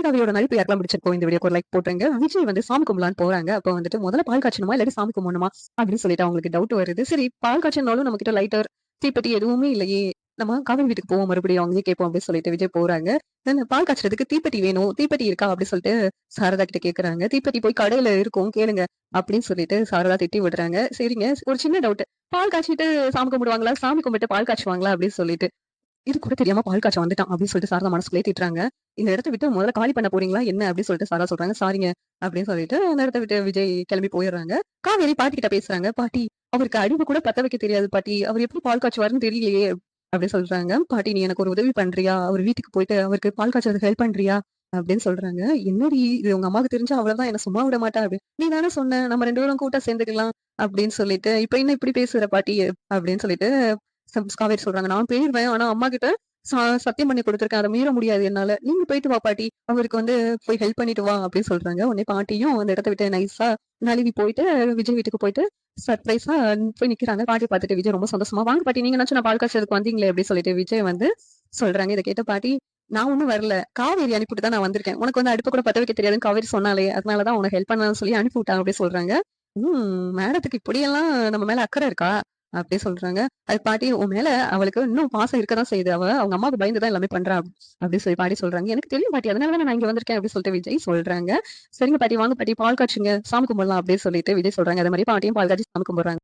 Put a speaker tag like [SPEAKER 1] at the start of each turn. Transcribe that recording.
[SPEAKER 1] காவியோட நடிப்பு யாருக்கெல்லாம் பிடிச்சிருக்கோ இந்த வீடியோக்கு ஒரு லைக் போட்டுருங்க. விஜய் வந்து சாமி கும்பலான்னு போறாங்க. அப்ப வந்துட்டு முதல்ல பால் காய்ச்சணுமா இல்லாட்டி சாமி கும்பிடணுமா அப்படின்னு சொல்லிட்டு அவங்களுக்கு டவுட் வருது. சரி பால் காய்ச்சனாலும் நம்ம கிட்ட லைட்டர் தீப்பெட்டி எதுவுமே இல்லையே. நம்ம காவிரி வீட்டுக்கு போவோம் மறுபடியும் அங்கேயே கேட்போம் அப்படின்னு சொல்லிட்டு விஜய் போறாங்க. பால் காய்ச்சறதுக்கு தீப்பெட்டி வேணும். தீப்பெட்டி இருக்கா அப்படின்னு சொல்லிட்டு சாரதா கிட்ட கேக்குறாங்க. தீப்பெட்டி போய் கடையில இருக்கும் கேளுங்க அப்படின்னு சொல்லிட்டு சாரதா திட்டி விடுறாங்க. சரிங்க ஒரு சின்ன டவுட். பால் காய்ச்சிட்டு சாமி கும்பிடுவாங்களா? சாமி கும்பிட்டு பால் காய்ச்சுவாங்களா அப்படின்னு சொல்லிட்டு இது கூட தெரியாம பால் காய்ச்ச வந்துட்டான் அப்படின்னு சொல்லிட்டு சாரதா மனசுக்குள்ளே திட்டுறாங்க. இந்த இடத்த விட்டு முதல்ல காலி பண்ண போறீங்களா என்ன அப்படின்னு சொல்லிட்டு சாரதா சொல்றாங்க. சாரிங்க அப்படின்னு சொல்லிட்டு அந்த இடத்த விட்டு விஜய் கிளம்பி போயிடுறாங்க. காவேரி பாட்டி கிட்ட பேசுறாங்க. பாட்டி அவருக்கு அறிவு கூட பத்த வைக்க தெரியாது பாட்டி. அவர் எப்படி பால் காய்ச்சுவாருன்னு தெரியலையே அப்படின்னு சொல்றாங்க. பாட்டி நீ எனக்கு ஒரு உதவி பண்றியா? அவர் வீட்டுக்கு போயிட்டு அவருக்கு பால் காய்ச்சறதுக்கு ஹெல்ப் பண்றியா? அப்படின்னு சொல்றாங்க. என்னடி இது உங்க அம்மாவுக்கு தெரிஞ்சா அவ்வளவுதான் என்ன சும்மா விட மாட்டா அப்படி நீ தானே சொன்ன நம்ம 2 பேரும் கூட்டா சேர்ந்துக்கலாம் அப்படின்னு சொல்லிட்டு இப்ப என்ன இப்படி பேசுற பாட்டி அப்படின்னு சொல்லிட்டு காவேரி சொல்றாங்க. நான் போயிருவேன். ஆனா அம்மா கிட்ட சத்தியம் பண்ணி குடுத்துருக்கேன். அத மீற முடியாது என்னால. நீங்க போயிட்டு வா பாட்டி. அவருக்கு வந்து போய் ஹெல்ப் பண்ணிட்டு வா அப்படின்னு சொல்றாங்க. உடனே பாட்டியும் அந்த இடத்த விட்டு நைஸா நழுவி போயிட்டு விஜய் வீட்டுக்கு போயிட்டு சர்ப்ரைஸா போய் நிக்கிறாங்க. பாட்டி பார்த்துட்டு விஜய் ரொம்ப சந்தோஷமா வாங்க பாட்டி நீங்கனாச்சும் நான் பால் காய்ச்சதுக்கு வந்தீங்களே அப்படின்னு சொல்லிட்டு விஜய் வந்து சொல்றாங்க. இத கேட்ட பாட்டி நான் ஒண்ணும் வரல. காவேரி அனுப்பிட்டு தான் நான் வந்திருக்கேன். உனக்கு வந்து அடுப்பு கூட பத்த வைக்க தெரியாதுன்னு காவேரி சொன்னாலே அதனாலதான் உனக்கு ஹெல்ப் பண்ணலாம்னு சொல்லி அனுப்பி விட்டாங்க அப்படின்னு சொல்றாங்க. மேடத்துக்கு இப்படியெல்லாம் நம்ம மேல அக்கறை இருக்கா? அப்படி சொல்றாங்க. அது பாட்டி உன் மேல அவளுக்கு இன்னும் பாசம் இருக்கதான் செய்யுது. அவங்க அம்மாவுக்கு பயந்து தான் எல்லாமே பண்றா அப்படி சொல்லி பாட்டி சொல்றாங்க. எனக்கு தெரியும் பாட்டி. அதனால தான் நான் இங்க வந்திருக்கேன் அப்படின்னு சொல்லிட்டு விஜய் சொல்றாங்க. சரிங்க பாட்டி வாங்க பாட்டி பால் காய்ச்சுங்க சாமி கும்பிடலாம் அப்படின்னு சொல்லிட்டு விஜய் சொல்றாங்க. அதே மாதிரி பாட்டியும் பால் காய்ச்சி சாமி கும்பிடுறாங்க.